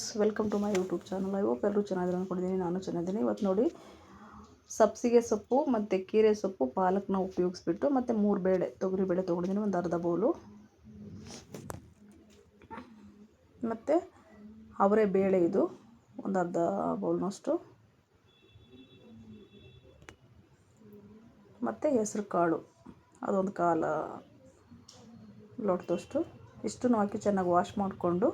Friends, welcome to my YouTube channel. I hope ಎಲ್ಲರೂ ಚೆನ್ನಾಗಿರೋ ಅಂದ್ಕೊಂಡಿದ್ದೀನಿ. ನಾನು ಚೆನ್ನಾಗಿದ್ದೀನಿ. ಇವತ್ತು ನೋಡಿ, ಸಬ್ಸಿಗೆ ಸೊಪ್ಪು ಮತ್ತು ಕೀರೆ ಸೊಪ್ಪು ಪಾಲಕ್ನ ಉಪಯೋಗಿಸ್ಬಿಟ್ಟು ಮತ್ತು 3 ಬೇಳೆ ತೊಗರಿಬೇಳೆ ತೊಗೊಂಡಿದ್ದೀನಿ, ಒಂದು ಅರ್ಧ ಬೌಲು. ಮತ್ತು ಅವರೇ ಬೇಳೆ ಇದು ಒಂದು ಅರ್ಧ ಬೌಲ್ನಷ್ಟು. ಮತ್ತು ಹೆಸರು ಕಾಳು ಅದೊಂದು ಕಾಲು ಲೋಟದಷ್ಟು. ಇಷ್ಟನ್ನು ಹಾಕಿ ಚೆನ್ನಾಗಿ ವಾಶ್ ಮಾಡಿಕೊಂಡು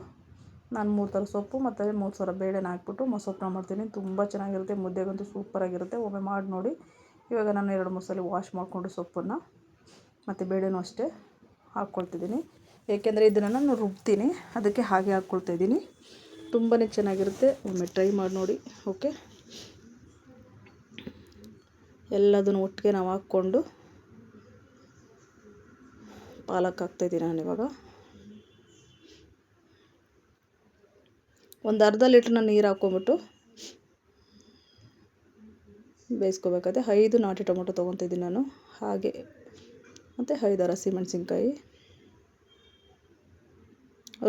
ನಾನು 3 ಥರ ಸೊಪ್ಪು ಮತ್ತು 3 ಥರ ಬೇಳೆನ ಹಾಕ್ಬಿಟ್ಟು ಮೊಸಪ್ಪನ್ನ ಮಾಡ್ತೀನಿ. ತುಂಬ ಚೆನ್ನಾಗಿರುತ್ತೆ, ಮುದ್ದೆಗಂತೂ ಸೂಪರಾಗಿರುತ್ತೆ. ಒಮ್ಮೆ ಮಾಡಿ ನೋಡಿ. ಇವಾಗ ನಾನು 2-3 ಸಲ ವಾಶ್ ಮಾಡಿಕೊಂಡು ಸೊಪ್ಪನ್ನು ಮತ್ತು ಬೇಳೆನೂ ಅಷ್ಟೇ ಹಾಕ್ಕೊಳ್ತಿದ್ದೀನಿ. ಏಕೆಂದರೆ ಇದನ್ನು ನಾನು ರುಬ್ತೀನಿ, ಅದಕ್ಕೆ ಹಾಗೆ ಹಾಕ್ಕೊಳ್ತಾಯಿದ್ದೀನಿ. ತುಂಬಾ ಚೆನ್ನಾಗಿರುತ್ತೆ, ಒಮ್ಮೆ ಟ್ರೈ ಮಾಡಿ ನೋಡಿ. ಓಕೆ, ಎಲ್ಲದನ್ನು ಒಟ್ಟಿಗೆ ನಾವು ಹಾಕ್ಕೊಂಡು ಪಾಲಕ್ ಹಾಕ್ತಾಯಿದ್ದೀನಿ. ನಾನು ಇವಾಗ ಒಂದು ಅರ್ಧ ಲೀಟ್ರನ್ನ ನೀರು ಹಾಕ್ಕೊಂಬಿಟ್ಟು ಬೇಯಿಸ್ಕೋಬೇಕಾದ್ರೆ 5 ನಾಟಿ ಟೊಮೊಟೊ ತೊಗೊತಿದ್ದೀನಿ ನಾನು. ಹಾಗೆ ಮತ್ತು 5 ಹಸಿಮೆಣಸಿನ್ಕಾಯಿ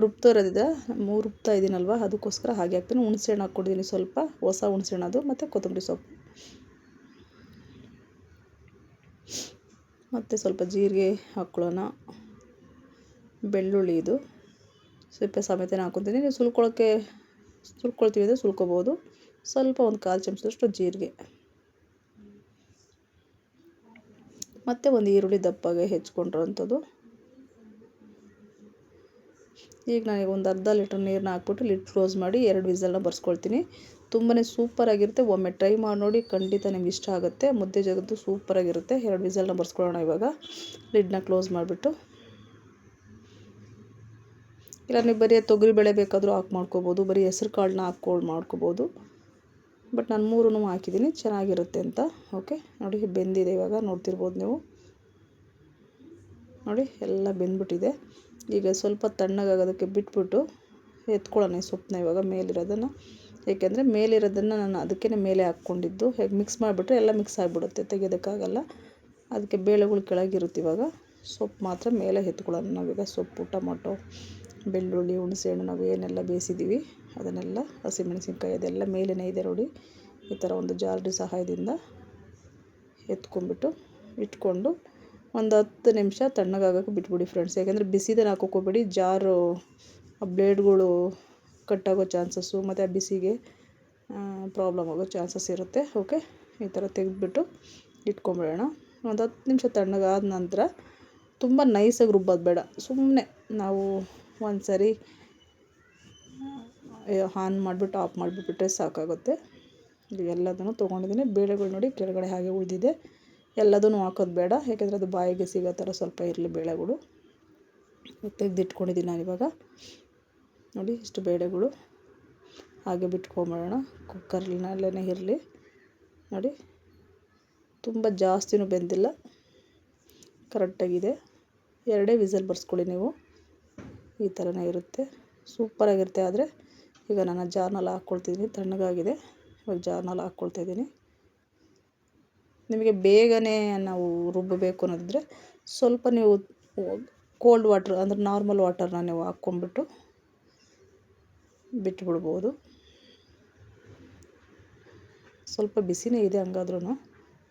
ರುಬ್ತೋರೋದಿದೆ, 3 ರುಬ್ತಾ ಇದ್ದೀನಲ್ವ, ಅದಕ್ಕೋಸ್ಕರ ಹಾಗೆ ಹಾಕ್ತೀನಿ. ಹುಣಸೆಹಣ್ಣು ಹಾಕ್ಕೊಟ್ಟಿದ್ದೀನಿ, ಸ್ವಲ್ಪ ಹೊಸ ಹುಣಸೆಹಣ್ಣು ಅದು, ಮತ್ತು ಕೊತ್ತಂಬರಿ ಸೊಪ್ಪು ಮತ್ತು ಸ್ವಲ್ಪ ಜೀರಿಗೆ ಹಾಕ್ಕೊಳ್ಳೋಣ. ಬೆಳ್ಳುಳ್ಳಿ ಇದು ಸಿಪ್ಪೆ ಸಮೇತನೇ ಹಾಕ್ಕೊತೀನಿ. ನೀವು ಸುಲ್ಕೊಳ್ತೀವಿ ಅಂದರೆ ಸುಲ್ಕೋಬೋದು. ಸ್ವಲ್ಪ ಒಂದು 1/4 ಚಮಚದಷ್ಟು ಜೀರಿಗೆ ಮತ್ತು ಒಂದು ಈರುಳ್ಳಿ ದಪ್ಪಗೆ ಹೆಚ್ಕೊಂಡಿರೋವಂಥದ್ದು. ಈಗ ನನಗೆ ಒಂದು ಅರ್ಧ ಲೀಟ್ರ್ ನೀರನ್ನ ಹಾಕ್ಬಿಟ್ಟು ಲಿಡ್ ಕ್ಲೋಸ್ ಮಾಡಿ 2 ವಿಸಲ್ನ ಬರ್ಸ್ಕೊಳ್ತೀನಿ. ತುಂಬಾ ಸೂಪರಾಗಿರುತ್ತೆ, ಒಮ್ಮೆ ಟ್ರೈ ಮಾಡಿ ನೋಡಿ, ಖಂಡಿತ ನಿಮ್ಗೆ ಇಷ್ಟ ಆಗುತ್ತೆ. ಮುದ್ದೆ ಜಗತ್ತು ಸೂಪರಾಗಿರುತ್ತೆ. 2 ವಿಸಲ್ನ ಬರ್ಸ್ಕೊಳ್ಳೋಣ. ಇವಾಗ ಲಿಡ್ನ ಕ್ಲೋಸ್ ಮಾಡಿಬಿಟ್ಟು, ಇಲ್ಲ ನೀವು ಬರೀ ತೊಗರಿಬೇಳೆ ಬೇಕಾದರೂ ಮಾಡ್ಕೋಬೋದು, ಬರೀ ಹೆಸ್ರು ಕಾಳನ್ನ ಮಾಡ್ಕೋಬೋದು. ಬಟ್ ನಾನು 3 ಹಾಕಿದ್ದೀನಿ, ಚೆನ್ನಾಗಿರುತ್ತೆ ಅಂತ. ಓಕೆ, ನೋಡಿ ಬೆಂದಿದೆ. ಇವಾಗ ನೋಡ್ತಿರ್ಬೋದು ನೀವು, ನೋಡಿ ಎಲ್ಲ ಬೆಂದ್ಬಿಟ್ಟಿದೆ. ಈಗ ಸ್ವಲ್ಪ ತಣ್ಣಗಾಗೋದಕ್ಕೆ ಬಿಟ್ಬಿಟ್ಟು ಎತ್ಕೊಳ್ಳೋಣ ಈ ಸೊಪ್ಪನ್ನ ಇವಾಗ ಮೇಲಿರೋದನ್ನು. ಏಕೆಂದರೆ ಮೇಲಿರೋದನ್ನು ನಾನು ಅದಕ್ಕೇ ಮೇಲೆ ಹಾಕ್ಕೊಂಡಿದ್ದು. ಹೇಗೆ ಮಿಕ್ಸ್ ಮಾಡಿಬಿಟ್ರೆ ಎಲ್ಲ ಮಿಕ್ಸ್ ಆಗಿಬಿಡುತ್ತೆ, ತೆಗೆಯೋದಕ್ಕಾಗಲ್ಲ. ಅದಕ್ಕೆ ಬೇಳೆಗಳು ಕೆಳಗಿರುತ್ತೆ. ಇವಾಗ ಸೊಪ್ಪು ಮಾತ್ರ ಮೇಲೆ ಎತ್ಕೊಳ್ಳೋಣ ನಾವೀಗ. ಸೊಪ್ಪು, ಟೊಮೊಟೊ, ಬೆಳ್ಳುಳ್ಳಿ, ಹುಣಸೆಹಣ್ಣು ನಾವು ಏನೆಲ್ಲ ಬೇಯಿಸಿದ್ದೀವಿ ಅದನ್ನೆಲ್ಲ, ಹಸಿಮೆಣಸಿನ್ಕಾಯಿ ಅದೆಲ್ಲ ಮೇಲೇ ಇದೆ ನೋಡಿ. ಈ ಥರ ಒಂದು ಜಾಲರಿ ಸಹಾಯದಿಂದ ಎತ್ಕೊಂಡ್ಬಿಟ್ಟು ಇಟ್ಕೊಂಡು ಒಂದು 10 ನಿಮಿಷ ತಣ್ಣಗಾಗೋಕ್ಕೆ ಬಿಟ್ಬಿಡಿ ಫ್ರೆಂಡ್ಸ್. ಯಾಕೆಂದರೆ ಬಿಸಿದನ್ನು ಹಾಕೋಕೋಬೇಡಿ, ಜಾರು ಬ್ಲೇಡ್ಗಳು ಕಟ್ಟಾಗೋ ಚಾನ್ಸಸ್ಸು ಮತ್ತು ಆ ಬಿಸಿಗೆ ಪ್ರಾಬ್ಲಮ್ ಆಗೋ ಚಾನ್ಸಸ್ ಇರುತ್ತೆ. ಓಕೆ, ಈ ಥರ ತೆಗೆದುಬಿಟ್ಟು ಇಟ್ಕೊಂಬಿಡೋಣ. ಒಂದು 10 ನಿಮಿಷ ತಣ್ಣಗಾದ ನಂತರ ತುಂಬ ನೈಸಾಗಿ ರುಬ್ಬೋದು ಬೇಡ, ಸುಮ್ಮನೆ ನಾವು ಒಂದು ಸರಿ ಆನ್ ಮಾಡಿಬಿಟ್ಟು ಆಫ್ ಮಾಡಿಬಿಟ್ರೆ ಸಾಕಾಗುತ್ತೆ. ಎಲ್ಲದನ್ನು ತೊಗೊಂಡಿದ್ದೀನಿ. ಬೇಳೆಗಳು ನೋಡಿ ಕೆಳಗಡೆ ಹಾಗೆ ಉಳಿದಿದೆ, ಎಲ್ಲದೂ ಹಾಕೋದು ಬೇಡ. ಯಾಕೆಂದರೆ ಅದು ಬಾಯಿಗೆ ಸಿಗೋ ಥರ ಸ್ವಲ್ಪ ಇರಲಿ ಬೇಳೆಗಳು. ತೆಗೆದಿಟ್ಕೊಂಡಿದ್ದೀನಿ ನಾನಿವಾಗ. ನೋಡಿ ಇಷ್ಟು ಬೇಳೆಗಳು ಹಾಗೆ ಬಿಟ್ಕೊಂಬಿಡೋಣ. ಕುಕ್ಕರ್ನಲ್ಲೇ ಇರಲಿ ನೋಡಿ. ತುಂಬ ಜಾಸ್ತಿನೂ ಬೆಂದಿಲ್ಲ, ಕರೆಕ್ಟಾಗಿದೆ. 2 ವಿಸಲ್ ಬರ್ಸ್ಕೊಳ್ಳಿ ನೀವು. ಈ ಥರನೇ ಇರುತ್ತೆ, ಸೂಪರಾಗಿರುತ್ತೆ. ಆದರೆ ಈಗ ನಾನು ಜಾರ್ನಲ್ಲಿ ಹಾಕ್ಕೊಳ್ತಿದ್ದೀನಿ, ತಣ್ಣಗಾಗಿದೆ. ಇವಾಗ ಜಾರ್ನಲ್ಲಿ ಹಾಕ್ಕೊಳ್ತಾಯಿದ್ದೀನಿ. ನಿಮಗೆ ಬೇಗನೆ ನಾವು ರುಬ್ಬಬೇಕು ಅನ್ನೋದಿದ್ರೆ ಸ್ವಲ್ಪ ನೀವು ಕೋಲ್ಡ್ ವಾಟ್ರ್ ಅಂದರೆ ನಾರ್ಮಲ್ ವಾಟರ್ನ ನೀವು ಹಾಕ್ಕೊಂಬಿಟ್ಟು ಬಿಟ್ಬಿಡ್ಬೋದು. ಸ್ವಲ್ಪ ಬಿಸಿನೇ ಇದೆ ಹಂಗಾದ್ರೂ,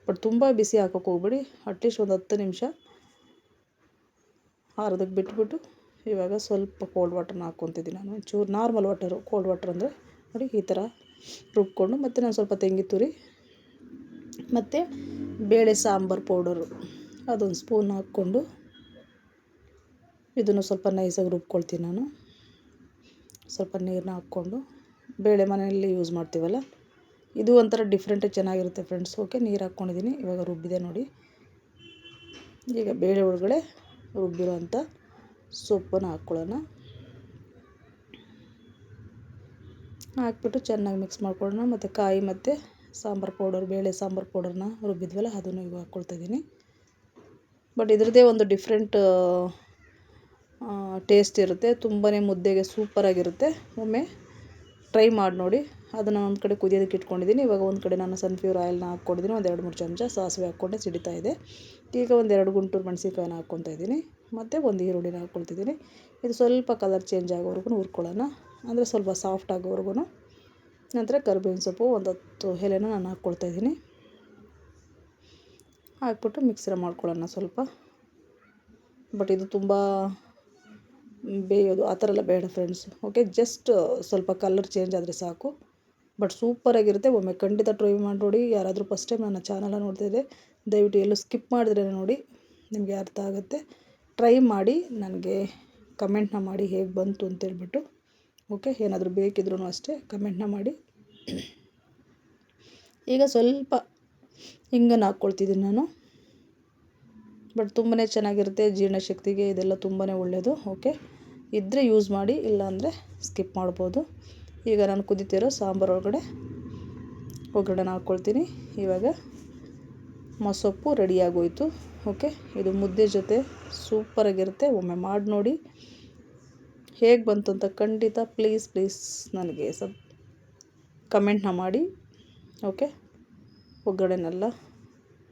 ಬಟ್ ತುಂಬ ಬಿಸಿ ಹಾಕೋಕೆ ಹೋಗ್ಬೇಡಿ. ಅಟ್ಲೀಸ್ಟ್ ಒಂದು 10 ನಿಮಿಷ ಆರೋದಕ್ಕೆ ಬಿಟ್ಬಿಟ್ಟು ಇವಾಗ ಸ್ವಲ್ಪ ಕೋಲ್ಡ್ ವಾಟರ್ನ ಹಾಕ್ಕೊತಿದ್ದೀನಿ ನಾನು. ಚೂರು ನಾರ್ಮಲ್ ವಾಟರು, ಕೋಲ್ಡ್ ವಾಟರ್ ಅಂದರೆ ನೋಡಿ ಈ ಥರ ರುಬ್ಕೊಂಡು, ಮತ್ತು ನಾನು ಸ್ವಲ್ಪ ತೆಂಗಿ ತುರಿ ಮತ್ತು ಬೇಳೆ ಸಾಂಬಾರು ಪೌಡರು ಅದೊಂದು ಸ್ಪೂನ್ ಹಾಕ್ಕೊಂಡು ಇದನ್ನು ಸ್ವಲ್ಪ ನೈಸಾಗಿ ರುಬ್ಕೊಳ್ತೀನಿ ನಾನು. ಸ್ವಲ್ಪ ನೀರನ್ನ ಹಾಕ್ಕೊಂಡು, ಬೇಳೆ ಮನೆಯಲ್ಲಿ ಯೂಸ್ ಮಾಡ್ತೀವಲ್ಲ, ಇದು ಒಂಥರ ಡಿಫ್ರೆಂಟಾಗಿ ಚೆನ್ನಾಗಿರುತ್ತೆ ಫ್ರೆಂಡ್ಸ್. ಓಕೆ, ನೀರು ಹಾಕ್ಕೊಂಡಿದ್ದೀನಿ, ಇವಾಗ ರುಬ್ಬಿದೆ ನೋಡಿ. ಈಗ ಬೇಳೆ ಒಳಗಡೆ ರುಬ್ಬಿರೋಂಥ ಸೊಪ್ಪನ್ನು ಹಾಕ್ಕೊಳ್ಳೋಣ. ಹಾಕ್ಬಿಟ್ಟು ಚೆನ್ನಾಗಿ ಮಿಕ್ಸ್ ಮಾಡ್ಕೊಳ್ಳೋಣ. ಮತ್ತು ಕಾಯಿ ಮತ್ತು ಸಾಂಬಾರು ಪೌಡರ್, ಬೇಳೆ ಸಾಂಬಾರು ಪೌಡರ್ನ ರುಬ್ಬಿದ್ವಲ್ಲ ಅದನ್ನು ಈಗ ಹಾಕ್ಕೊಳ್ತಾಯಿದ್ದೀನಿ. ಬಟ್ ಇದ್ರದ್ದೇ ಒಂದು ಡಿಫ್ರೆಂಟ್ ಟೇಸ್ಟ್ ಇರುತ್ತೆ, ತುಂಬಾ ಮುದ್ದೆಗೆ ಸೂಪರಾಗಿರುತ್ತೆ. ಒಮ್ಮೆ ಟ್ರೈ ಮಾಡಿ ನೋಡಿ. ಅದನ್ನು ಒಂದು ಕಡೆ ಕುದಿಯೋದಕ್ಕೆ ಇಟ್ಕೊಂಡಿದ್ದೀನಿ. ಇವಾಗ ಒಂದು ಕಡೆ ನಾನು ಸನ್ಫ್ಲವರ್ ಆಯಿಲ್ನ ಹಾಕ್ಕೊಂಡಿದ್ದೀನಿ. ಒಂದು 2-3 ಚಮಚ ಸಾಸಿವೆ ಹಾಕ್ಕೊಂಡೆ ಸಿಡಿತಾ ಇದೆ. ಈಗ ಒಂದು 2 ಗುಂಟೂರು ಮೆಣಸಿನ್ಕಾಯಿನ ಹಾಕ್ಕೊತಾ ಇದ್ದೀನಿ. ಮತ್ತು ಒಂದು ಈರುಳ್ಳಿನ ಹಾಕ್ಕೊಳ್ತಿದ್ದೀನಿ. ಇದು ಸ್ವಲ್ಪ ಕಲರ್ ಚೇಂಜ್ ಆಗೋವರೆಗೂ ಹುರ್ಕೊಳ್ಳೋಣ, ಅಂದರೆ ಸ್ವಲ್ಪ ಸಾಫ್ಟ್ ಆಗೋವರೆಗೂ. ನಂತರ ಕರಿಬೇವಿನ ಸೊಪ್ಪು ಒಂದು 10 ಎಲೆನ ನಾನು ಹಾಕ್ಕೊಳ್ತಾ ಇದ್ದೀನಿ. ಹಾಕ್ಬಿಟ್ಟು ಮಿಕ್ಸರ್ ಮಾಡ್ಕೊಳ್ಳೋಣ ಸ್ವಲ್ಪ. ಬಟ್ ಇದು ತುಂಬ ಬೇಯೋದು ಆ ಥರ ಎಲ್ಲ ಬೇಡ ಫ್ರೆಂಡ್ಸ್. ಓಕೆ, ಜಸ್ಟ್ ಸ್ವಲ್ಪ ಕಲರ್ ಚೇಂಜ್ ಆದರೆ ಸಾಕು. ಬಟ್ ಸೂಪರಾಗಿರುತ್ತೆ. ಒಮ್ಮೆ ಖಂಡಿತ ಟ್ರೈ ಮಾಡಿ ನೋಡಿ. ಯಾರಾದರೂ ಫಸ್ಟ್ ಟೈಮ್ ನನ್ನ ಚಾನಲ್ನ ನೋಡ್ತಿದ್ದರೆ ದಯವಿಟ್ಟು ಎಲ್ಲೂ ಸ್ಕಿಪ್ ಮಾಡಿದ್ರೆ ನೋಡಿ, ನಿಮಗೆ ಅರ್ಥ ಆಗುತ್ತೆ. ಟ್ರೈ ಮಾಡಿ ನನಗೆ ಕಮೆಂಟ್ನ ಮಾಡಿ ಹೇಗೆ ಬಂತು ಅಂತೇಳ್ಬಿಟ್ಟು. ಓಕೆ, ಏನಾದರೂ ಬೇಕಿದ್ರೂ ಅಷ್ಟೇ ಕಮೆಂಟ್ನ ಮಾಡಿ. ಈಗ ಸ್ವಲ್ಪ ಹಿಂಗನ್ನು ಹಾಕ್ಕೊಳ್ತಿದ್ದೀನಿ ನಾನು. ಬಟ್ ತುಂಬಾ ಚೆನ್ನಾಗಿರುತ್ತೆ, ಜೀರ್ಣಶಕ್ತಿಗೆ ಇದೆಲ್ಲ ತುಂಬಾ ಒಳ್ಳೆಯದು. ಓಕೆ, ಇದ್ದರೆ ಯೂಸ್ ಮಾಡಿ, ಇಲ್ಲಾಂದರೆ ಸ್ಕಿಪ್ ಮಾಡ್ಬೋದು. ಈಗ ನಾನು ಕುದಿತಿರೋ ಸಾಂಬಾರು ಒಗ್ಗರಣೆನ ಹಾಕ್ಕೊಳ್ತೀನಿ. ಇವಾಗ ಮೊಸೊಪ್ಪು ರೆಡಿಯಾಗೋಯಿತು. ಓಕೆ, ಇದು ಮುದ್ದೆ ಜೊತೆ ಸೂಪರಾಗಿರುತ್ತೆ. ಒಮ್ಮೆ ಮಾಡಿ ನೋಡಿ. ಹೇಗೆ ಬಂತು ಅಂತ ಖಂಡಿತ ಪ್ಲೀಸ್ ನನಗೆ ಕಮೆಂಟ್ನ ಮಾಡಿ. ಓಕೆ, ಒಗ್ಗರಣೆನೆಲ್ಲ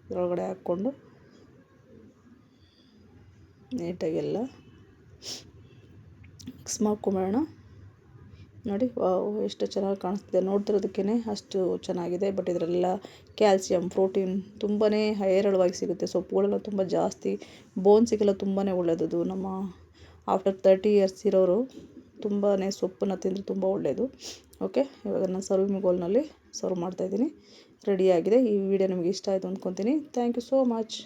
ಇದರೊಳಗಡೆ ಹಾಕ್ಕೊಂಡು ನೀಟಾಗೆಲ್ಲ ಮಿಕ್ಸ್ ಮಾಡ್ಕೊಂಬೇಡ. ನೋಡಿ, ವಾವ್ ಎಷ್ಟು ಚೆನ್ನಾಗಿ ಕಾಣಿಸ್ತಿದೆ. ನೋಡ್ತಿರೋದಕ್ಕೇ ಅಷ್ಟು ಚೆನ್ನಾಗಿದೆ. ಬಟ್ ಇದರೆಲ್ಲ ಕ್ಯಾಲ್ಸಿಯಂ, ಪ್ರೋಟೀನ್ ತುಂಬಾ ಹೇರಳವಾಗಿ ಸಿಗುತ್ತೆ. ಸೊಪ್ಪುಗಳೆಲ್ಲ ತುಂಬ ಜಾಸ್ತಿ, ಬೋನ್ಸಿಗೆಲ್ಲ ತುಂಬಾ ಒಳ್ಳೆಯದು. ನಮ್ಮ ಆಫ್ಟರ್ 30 ಇಯರ್ಸ್ ಇರೋರು ತುಂಬಾ ಸೊಪ್ಪನ್ನು ತಿಂದರೆ ತುಂಬ ಒಳ್ಳೆಯದು. ಓಕೆ, ಇವಾಗ ನಾನು ಸರ್ವಿಂಗ್ ಬೌಲ್ನಲ್ಲಿ ಸರ್ವ್ ಮಾಡ್ತಾಯಿದ್ದೀನಿ. ರೆಡಿಯಾಗಿದೆ. ಈ ವಿಡಿಯೋ ನಿಮಗೆ ಇಷ್ಟ ಆಯಿತು ಅಂದ್ಕೊತೀನಿ. Thank you so much.